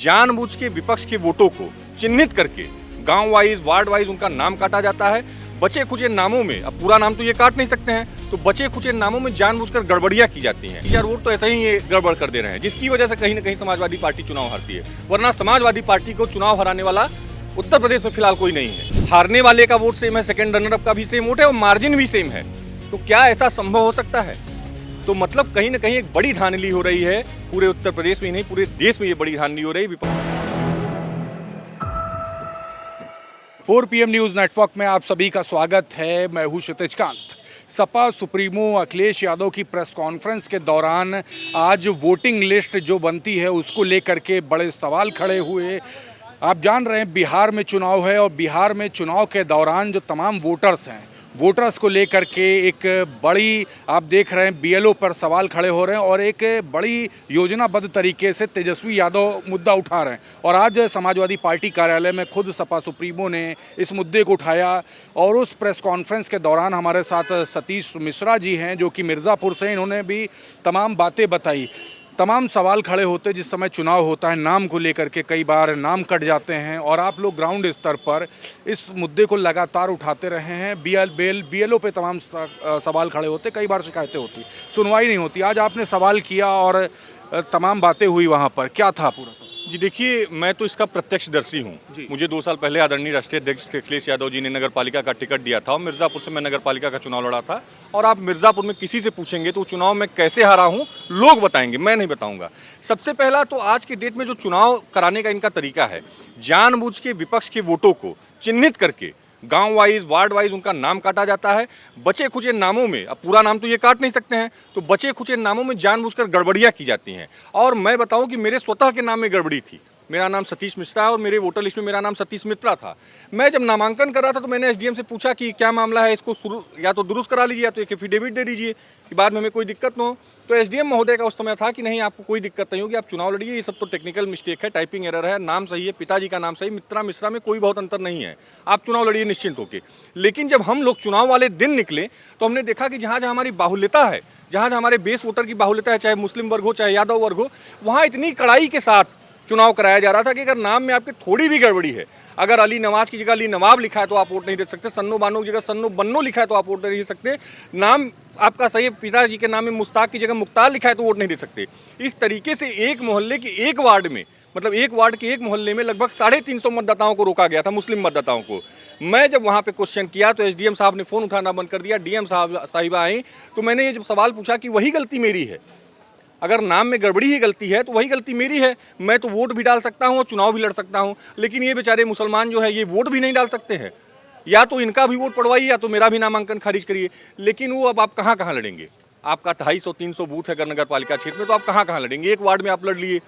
जानबूझ के विपक्ष के वोटों को चिन्हित करके गांव वाइज वार्ड वाइज उनका नाम काटा जाता है। बचे खुचे नामों में, अब पूरा नाम तो ये काट नहीं सकते हैं, तो बचे खुचे नामों में जानबूझकर गड़बड़ियां की जाती हैं। यार वोट तो ऐसे ही ये गड़बड़ कर दे रहे हैं, जिसकी वजह से कहीं ना कहीं समाजवादी पार्टी चुनाव हारती है। वरना समाजवादी पार्टी को चुनाव हराने वाला उत्तर प्रदेश में फिलहाल कोई नहीं है। हारने वाले का वोट सेम है, सेकंड रनर अप का भी सेम वोट है और मार्जिन भी सेम है। तो क्या ऐसा संभव हो सकता है? तो मतलब कहीं ना कहीं एक बड़ी धांधली हो रही है, पूरे उत्तर प्रदेश में ही नहीं पूरे देश में ये बड़ी धांधली हो रही है। 4 PM न्यूज़ नेटवर्क में आप सभी का स्वागत है। मैं हूं क्षितिज कांत। सपा सुप्रीमो अखिलेश यादव की प्रेस कॉन्फ्रेंस के दौरान आज वोटिंग लिस्ट जो बनती है उसको लेकर के बड़े सवाल खड़े हुए। आप जान रहे हैं बिहार में चुनाव है और बिहार में चुनाव के दौरान जो तमाम वोटर्स हैं, वोटर्स को लेकर के एक बड़ी आप देख रहे हैं BLO पर सवाल खड़े हो रहे हैं और एक बड़ी योजनाबद्ध तरीके से तेजस्वी यादव मुद्दा उठा रहे हैं। और आज समाजवादी पार्टी कार्यालय में खुद सपा सुप्रीमो ने इस मुद्दे को उठाया और उस प्रेस कॉन्फ्रेंस के दौरान हमारे साथ सतीश मिश्रा जी हैं जो कि मिर्ज़ापुर से, इन्होंने भी तमाम बातें बताई। तमाम सवाल खड़े होते जिस समय चुनाव होता है, नाम को लेकर के कई बार नाम कट जाते हैं और आप लोग ग्राउंड स्तर पर इस मुद्दे को लगातार उठाते रहे हैं। BLO पे तमाम सवाल खड़े होते, कई बार शिकायतें होती, सुनवाई नहीं होती। आज आपने सवाल किया और तमाम बातें हुई वहाँ पर, क्या था पूरा? जी देखिए, मैं तो इसका प्रत्यक्षदर्शी हूँ। मुझे 2 साल पहले आदरणीय राष्ट्रीय अध्यक्ष अखिलेश यादव जी ने नगर पालिका का टिकट दिया था और मिर्ज़ापुर से मैं नगर पालिका का चुनाव लड़ा था। और आप मिर्ज़ापुर में किसी से पूछेंगे तो चुनाव में कैसे हारा हूँ लोग बताएंगे, मैं नहीं बताऊँगा। सबसे पहला तो आज के डेट में जो चुनाव कराने का इनका तरीका है, जानबूझ के विपक्ष के वोटों को चिन्हित करके गांव वाइज वार्ड वाइज उनका नाम काटा जाता है। बचे खुचे नामों में, अब पूरा नाम तो ये काट नहीं सकते हैं, तो बचे खुचे नामों में जानबूझकर गड़बड़ियां की जाती हैं। और मैं बताऊं कि मेरे स्वतः के नाम में गड़बड़ी थी। मेरा नाम सतीश मिश्रा है और मेरे वोटर लिस्ट में मेरा नाम सतीश मित्रा था। मैं जब नामांकन कर रहा था तो मैंने SDM से पूछा कि क्या मामला है, इसको या तो दुरुस्त करा लीजिए या तो एक एफिडेविट दे दीजिए कि बाद में हमें कोई दिक्कत न हो। तो SDM महोदय का उस समय था कि नहीं, आपको कोई दिक्कत नहीं होगी, आप चुनाव लड़िए, ये सब तो टेक्निकल मिस्टेक है, टाइपिंग एरर है, नाम सही है, पिताजी का नाम सही, मित्रा मिश्रा में कोई बहुत अंतर नहीं है, आप चुनाव लड़िए निश्चिंत होकर। लेकिन जब हम लोग चुनाव वाले दिन निकले तो हमने देखा कि जहाँ जहाँ हमारी बाहुल्यता है, जहाँ जहाँ हमारे बेस वोटर की बाहुल्यता है, चाहे मुस्लिम वर्ग हो चाहे यादव वर्ग हो, वहाँ इतनी कड़ाई के साथ चुनाव कराया जा रहा था कि अगर नाम में आपके थोड़ी भी गड़बड़ी है, अगर अली नवाज की जगह अली नवाब लिखा है तो आप वोट नहीं दे सकते, सन्नो बानो की जगह सन्नो बन्नो लिखा है तो आप वोट नहीं दे सकते, नाम आपका सही पिताजी के नाम में मुश्ताक की जगह मुख्तार लिखा है तो वोट नहीं दे सकते। इस तरीके से एक मोहल्ले के एक वार्ड में, मतलब एक वार्ड के एक मोहल्ले में लगभग 350 मतदाताओं को रोका गया था, मुस्लिम मतदाताओं को। मैं जब वहाँ पे क्वेश्चन किया तो SDM साहब ने फ़ोन उठाना बंद कर दिया, DM साहिबा आई, तो मैंने ये जब सवाल पूछा कि वही गलती मेरी है, अगर नाम में गड़बड़ी ही गलती है तो वही गलती मेरी है, मैं तो वोट भी डाल सकता हूँ और चुनाव भी लड़ सकता हूँ, लेकिन ये बेचारे मुसलमान जो है ये वोट भी नहीं डाल सकते हैं। या तो इनका भी वोट पड़वाइए या तो मेरा भी नामांकन खारिज करिए। लेकिन वो अब आप कहाँ कहाँ लड़ेंगे? आपका 250-300 बूथ है अगर नगर पालिका क्षेत्र में, तो आप कहाँ कहाँ लड़ेंगे? एक वार्ड में आप लड़ लिए,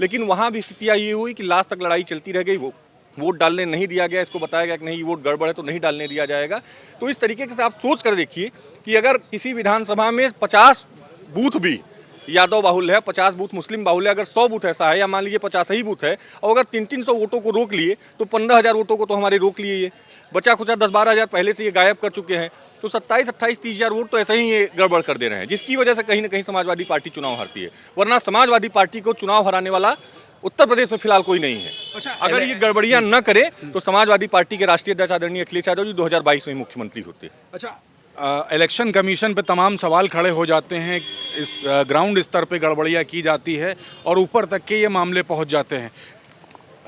लेकिन वहाँ भी स्थितियाँ ये हुई कि लास्ट तक लड़ाई चलती रह गई। वो वोट डालने नहीं दिया गया, इसको बताया गया कि नहीं वोट गड़बड़ है तो नहीं डालने दिया जाएगा। तो इस तरीके से आप सोच कर देखिए कि अगर किसी विधानसभा में 50 बूथ भी यादव बाहुल्य है, 50 बूथ मुस्लिम बाहुल्य है, अगर 100 बूथ ऐसा है या मान लीजिए 50 ही बूथ है और अगर 300-300 वोटों को रोक लिए तो 15,000 वोटों को तो हमारे रोक लिए, ये बचा खुचा 10-12 हज़ार पहले से ये गायब कर चुके हैं। तो 27-28-30 हज़ार वोट तो ऐसे ही ये गड़बड़ कर दे रहे हैं, जिसकी वजह से कहीं ना कहीं समाजवादी पार्टी चुनाव हारती है। वरना समाजवादी पार्टी को चुनाव हराने वाला उत्तर प्रदेश में फिलहाल कोई नहीं है। अच्छा, अगर ये गड़बड़ियां न करे तो समाजवादी पार्टी के राष्ट्रीय अध्यक्ष आदरणीय अखिलेश यादव जी 2022 में मुख्यमंत्री होते। अच्छा, इलेक्शन कमीशन पे तमाम सवाल खड़े हो जाते हैं, इस ग्राउंड स्तर पे गड़बड़ियाँ की जाती है और ऊपर तक के ये मामले पहुंच जाते हैं।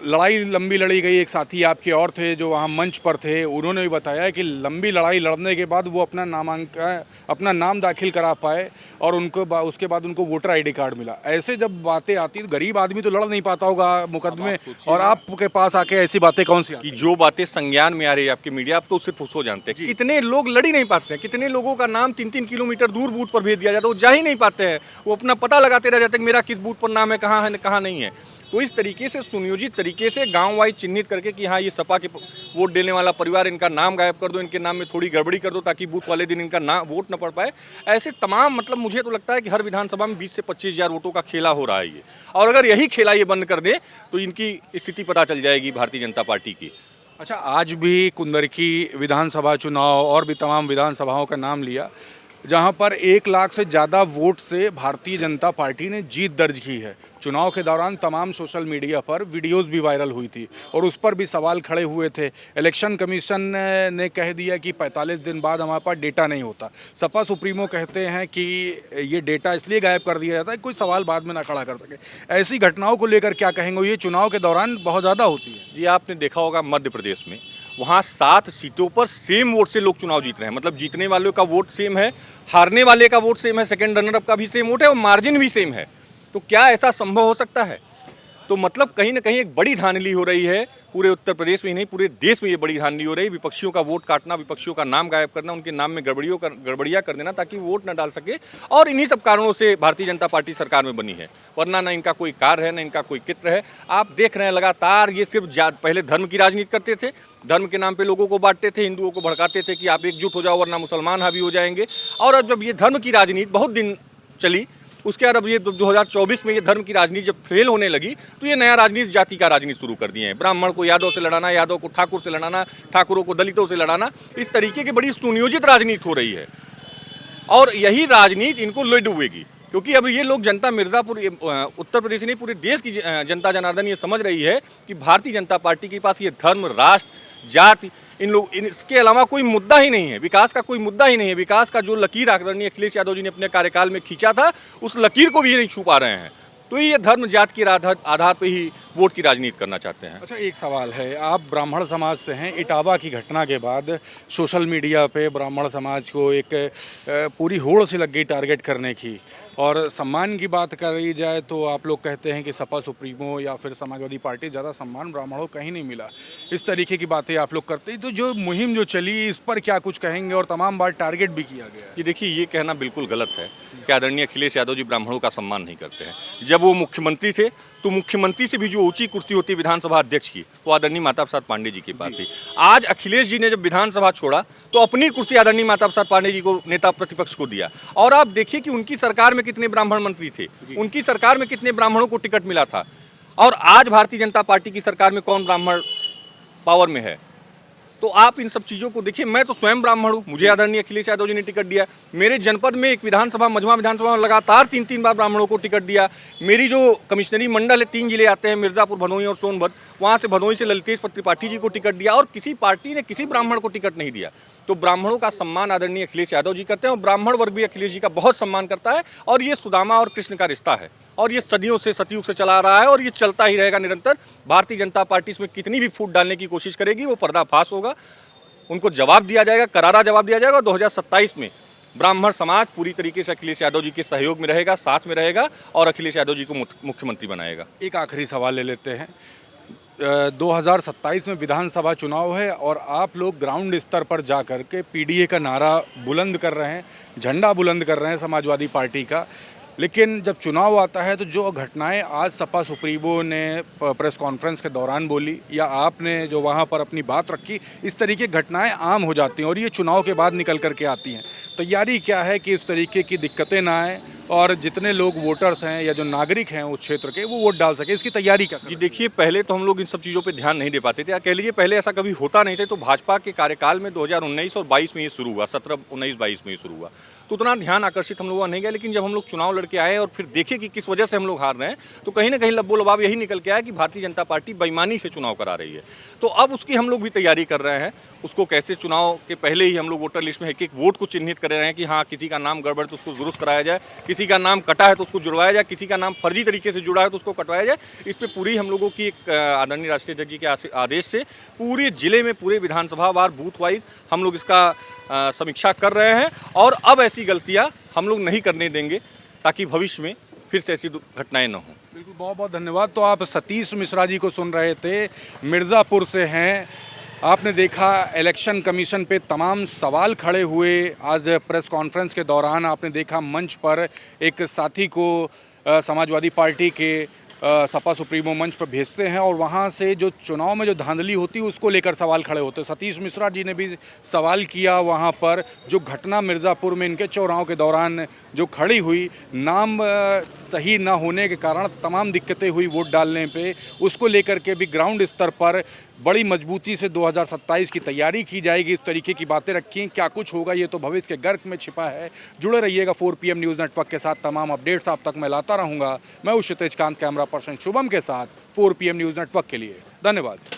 लड़ाई लंबी लड़ी गई। एक साथी आपके और थे जो वहाँ मंच पर थे, उन्होंने भी बताया कि लंबी लड़ाई लड़ने के बाद वो अपना नाम दाखिल करा पाए और उनको उसके बाद उनको वोटर ID कार्ड मिला। ऐसे जब बातें आती तो गरीब आदमी तो लड़ नहीं पाता होगा मुकदमे, और आपके पास आके ऐसी बातें कौन सी कि जो बातें संज्ञान में आ रही है आपकी मीडिया, आप तो उससे खुश हो जानते हैं। कितने लोग लड़ ही नहीं पाते हैं, कितने लोगों का नाम 3-3 किलोमीटर दूर बूथ पर भेज दिया जाता है, वो जा ही नहीं पाते हैं, वो अपना पता लगाते रह जाते हैं कि मेरा किस बूथ पर नाम है, कहाँ नहीं है। तो इस तरीके से सुनियोजित तरीके से गांव वाइज चिन्हित करके कि हाँ ये सपा के वोट देने वाला परिवार, इनका नाम गायब कर दो, इनके नाम में थोड़ी गड़बड़ी कर दो ताकि बूथ वाले दिन इनका ना वोट न पड़ पाए। ऐसे तमाम, मतलब मुझे तो लगता है कि हर विधानसभा में 20 से 25 हज़ार वोटों का खेला हो रहा है ये। और अगर यही खेला ये बंद कर दे तो इनकी स्थिति पता चल जाएगी भारतीय जनता पार्टी की। अच्छा, आज भी कुंदरकी विधानसभा चुनाव और भी तमाम विधानसभाओं का नाम लिया, जहां पर 1 लाख से ज़्यादा वोट से भारतीय जनता पार्टी ने जीत दर्ज की है। चुनाव के दौरान तमाम सोशल मीडिया पर वीडियोस भी वायरल हुई थी और उस पर भी सवाल खड़े हुए थे। इलेक्शन कमीशन ने कह दिया कि 45 दिन बाद हमारे पास डेटा नहीं होता। सपा सुप्रीमो कहते हैं कि ये डेटा इसलिए गायब कर दिया जाता है कि कोई सवाल बाद में ना खड़ा कर सके। ऐसी घटनाओं को लेकर क्या कहेंगे? ये चुनाव के दौरान बहुत ज़्यादा होती है। जी, आपने देखा होगा मध्य प्रदेश में वहाँ 7 सीटों पर सेम वोट से लोग चुनाव जीत रहे हैं। मतलब जीतने वालों का वोट सेम है, हारने वाले का वोट सेम है, सेकंड रनर अप का भी सेम वोट है और मार्जिन भी सेम है। तो क्या ऐसा संभव हो सकता है? तो मतलब कहीं ना कहीं एक बड़ी धांधली हो रही है। पूरे उत्तर प्रदेश में ही नहीं, पूरे देश में ये बड़ी धांधली हो रही है। विपक्षियों का वोट काटना, विपक्षियों का नाम गायब करना, उनके नाम में गड़बड़ियाँ कर देना ताकि वोट न डाल सके। और इन्हीं सब कारणों से भारतीय जनता पार्टी सरकार में बनी है, वरना ना इनका कोई कार्य है, ना इनका कोई कित्र है। आप देख रहे हैं लगातार ये सिर्फ पहले धर्म की राजनीति करते थे, धर्म के नाम पे लोगों को बांटते थे, हिंदुओं को भड़काते थे कि आप एकजुट हो जाओ वरना मुसलमान हावी हो जाएंगे। और अब जब ये धर्म की राजनीति बहुत दिन चली, उसके बाद अब ये 2024 में ये धर्म की राजनीति जब फेल होने लगी तो ये नया राजनीति जाति का राजनीति शुरू कर दिए हैं। ब्राह्मण को यादव से लड़ाना, यादव को ठाकुर से लड़ाना, ठाकुरों को दलितों से लड़ाना, इस तरीके की बड़ी सुनियोजित राजनीति हो रही है और यही राजनीति इनको ले डूबेगी। क्योंकि अब ये लोग जनता मिर्ज़ापुर उत्तर प्रदेश नहीं पूरे देश की जनता जनार्दन ये समझ रही है कि भारतीय जनता पार्टी के पास ये धर्म, राष्ट्र, जाति, इसके अलावा कोई मुद्दा ही नहीं है। विकास का कोई मुद्दा ही नहीं है। विकास का जो लकीर आदरणीय अखिलेश यादव जी ने अपने कार्यकाल में खींचा था, उस लकीर को भी ये नहीं छू पा रहे हैं। तो ये धर्म जाति के आधार पे ही वोट की राजनीति करना चाहते हैं। अच्छा, एक सवाल है, आप ब्राह्मण समाज से हैं। इटावा की घटना के बाद सोशल मीडिया पे ब्राह्मण समाज को एक पूरी होड़ सी लग गई टारगेट करने की। और सम्मान की बात करी जाए तो आप लोग कहते हैं कि सपा सुप्रीमो या फिर समाजवादी पार्टी, ज़्यादा सम्मान ब्राह्मणों को कहीं नहीं मिला। इस तरीके की बातें आप लोग करते हैं। तो जो मुहिम जो चली, इस पर क्या कुछ कहेंगे? और तमाम बार टारगेट भी किया गया है। ये देखिए, ये कहना बिल्कुल गलत है कि आदरणीय अखिलेश यादव जी ब्राह्मणों का सम्मान नहीं करते हैं। जब वो मुख्यमंत्री थे तो मुख्यमंत्री से भी जो ऊंची कुर्सी होती है विधानसभा अध्यक्ष की, वो आदरणीय माता प्रसाद पांडे जी के पास थी। आज अखिलेश जी ने जब विधानसभा छोड़ा तो अपनी कुर्सी आदरणीय माता प्रसाद पांडे जी को, नेता प्रतिपक्ष को दिया। और आप देखिए कि उनकी सरकार में कितने ब्राह्मण मंत्री थे, उनकी सरकार में कितने ब्राह्मणों को टिकट मिला था। और आज भारतीय जनता पार्टी की सरकार में कौन ब्राह्मण पावर में है? तो आप इन सब चीज़ों को देखिए। मैं तो स्वयं ब्राह्मण हूँ, मुझे आदरणीय अखिलेश यादव जी ने टिकट दिया। मेरे जनपद में एक विधानसभा, मझवा विधानसभा में लगातार 3-3 बार ब्राह्मणों को टिकट दिया। मेरी जो कमिश्नरी मंडल है, 3 जिले आते हैं, मिर्ज़ापुर, भदोही और सोनभद्र, वहाँ से भदोही से ललितेश त्रिपाठी जी को टिकट दिया और किसी पार्टी ने किसी ब्राह्मण को टिकट नहीं दिया। तो ब्राह्मणों का सम्मान आदरणीय अखिलेश यादव जी करते हैं और ब्राह्मण वर्ग भी अखिलेश जी का बहुत सम्मान करता है। और ये सुदामा और कृष्ण का रिश्ता है और ये सदियों से, सतयुग से चला आ रहा है और ये चलता ही रहेगा निरंतर। भारतीय जनता पार्टी इसमें कितनी भी फूट डालने की कोशिश करेगी, वो पर्दाफाश होगा, उनको जवाब दिया जाएगा, करारा जवाब दिया जाएगा। 2027 में ब्राह्मण समाज पूरी तरीके से अखिलेश यादव जी के सहयोग में रहेगा, साथ में रहेगा और अखिलेश यादव जी को मुख्यमंत्री बनाएगा। एक आखिरी सवाल ले लेते हैं। 2027 में विधानसभा चुनाव है और आप लोग ग्राउंड स्तर पर जा कर के पीडीए का नारा बुलंद कर रहे हैं, झंडा बुलंद कर रहे हैं समाजवादी पार्टी का। लेकिन जब चुनाव आता है तो जो घटनाएं आज सपा सुप्रीमो ने प्रेस कॉन्फ्रेंस के दौरान बोली या आपने जो वहां पर अपनी बात रखी, इस तरीके की घटनाएं आम हो जाती हैं और ये चुनाव के बाद निकल करके आती हैं। तैयारी क्या है कि इस तरीके की दिक्कतें ना आए और जितने लोग वोटर्स हैं या जो नागरिक हैं उस क्षेत्र के, वो वोट डाल सके? इसकी तैयारी क्या? जी देखिए, पहले तो हम लोग इन सब चीज़ों पे ध्यान नहीं दे पाते थे, या कह लीजिए पहले ऐसा कभी होता नहीं था। तो भाजपा के कार्यकाल में 2019 और 22 में ये शुरू हुआ, 17, 19, 22 में ये शुरू हुआ, तो उतना ध्यान आकर्षित हम लोगों का नहीं गया। लेकिन जब हम लोग चुनाव लड़के आए और फिर देखे कि किस वजह से हम लोग हार रहे हैं, तो कहीं ना कहीं लब्बो लबाब यही निकल के आया कि भारतीय जनता पार्टी बेईमानी से चुनाव करा रही है। तो अब उसकी हम लोग भी तैयारी कर रहे हैं। उसको कैसे चुनाव के पहले ही हम लोग वोटर लिस्ट में एक एक वोट को चिन्हित कर रहे हैं कि हाँ, किसी का नाम गड़बड़ तो उसको दुरुस्त कराया जाए, किसी का नाम कटा है तो उसको जुड़वाया जाए, किसी का नाम फर्जी तरीके से जुड़ा है तो उसको कटवाया जाए। इस पर पूरी हम लोगों की एक आदरणीय राष्ट्रीय अध्यक्ष जी के आदेश से पूरे जिले में, पूरे विधानसभा वार, बूथ वाइज हम लोग इसका समीक्षा कर रहे हैं और अब ऐसी गलतियाँ हम लोग नहीं करने देंगे ताकि भविष्य में फिर से ऐसी घटनाएं न हों। बिल्कुल, बहुत बहुत धन्यवाद। तो आप सतीश मिश्रा जी को सुन रहे थे, मिर्ज़ापुर से हैं। आपने देखा इलेक्शन कमीशन पे तमाम सवाल खड़े हुए। आज प्रेस कॉन्फ्रेंस के दौरान आपने देखा मंच पर एक साथी को समाजवादी पार्टी के सपा सुप्रीमो मंच पर भेजते हैं और वहाँ से जो चुनाव में जो धांधली होती है उसको लेकर सवाल खड़े होते हैं। सतीश मिश्रा जी ने भी सवाल किया वहाँ पर, जो घटना मिर्ज़ापुर में इनके चुनाव के दौरान जो खड़ी हुई, नाम सही ना होने के कारण तमाम दिक्कतें हुई वोट डालने पे, उसको लेकर के भी ग्राउंड स्तर पर बड़ी मजबूती से 2027 की तैयारी की जाएगी। इस तरीके की बातें रखी। क्या कुछ होगा ये तो भविष्य के गर्क में छिपा है। जुड़े रहिएगा 4 PM न्यूज़ नेटवर्क के साथ, तमाम अपडेट्स आप तक मैं लाता रहूँगा। मैं हूँ क्षितिज कांत, कैमरा पर्सन शुभम के साथ 4 PM न्यूज़ नेटवर्क के लिए। धन्यवाद।